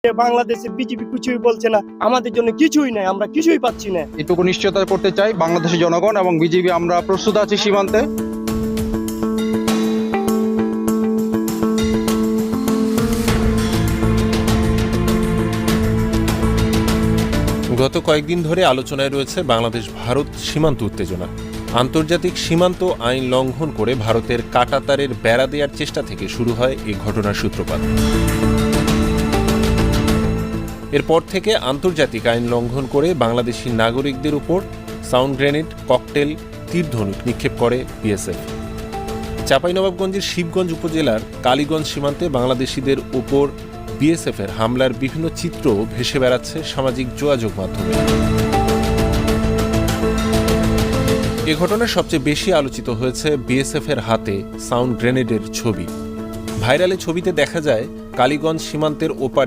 বাংলাদেশে বিজেপি কিছুই বলছে না, আমাদের জন্য কিছুই নাই, আমরা কিছুই পাচ্ছি না। এটুকু নিশ্চয়তা করতে চাই বাংলাদেশের জনগণ এবং বিজেপি আমরা প্রস্তুত আছি সীমান্তে। গত কয়েকদিন ধরে আলোচনায় রয়েছে বাংলাদেশ ভারত সীমান্ত উত্তেজনা। আন্তর্জাতিক সীমান্ত আইন লঙ্ঘন করে ভারতের কাঁটাতারের বেড়া দেওয়ার চেষ্টা থেকে শুরু হয় এই ঘটনার সূত্রপাত। এরপর থেকে আন্তর্জাতিক আইন লঙ্ঘন করে বাংলাদেশি নাগরিকদের উপর সাউন্ড গ্রেনেড, ককটেল, তীরধনুক নিক্ষেপ করে বিএসএফ। চাঁপাইনবাবগঞ্জের শিবগঞ্জ উপজেলার কালীগঞ্জ সীমান্তে বাংলাদেশিদের উপর বিএসএফের হামলার বিভিন্ন চিত্র ভেসে বেড়াচ্ছে সামাজিক যোগাযোগ মাধ্যমে। এ ঘটনায় সবচেয়ে বেশি আলোচিত হয়েছে বিএসএফের হাতে সাউন্ড গ্রেনেডের ছবি। ভাইরালে ছবিতে দেখা যায় কালীগঞ্জ সীমান্তের ওপারে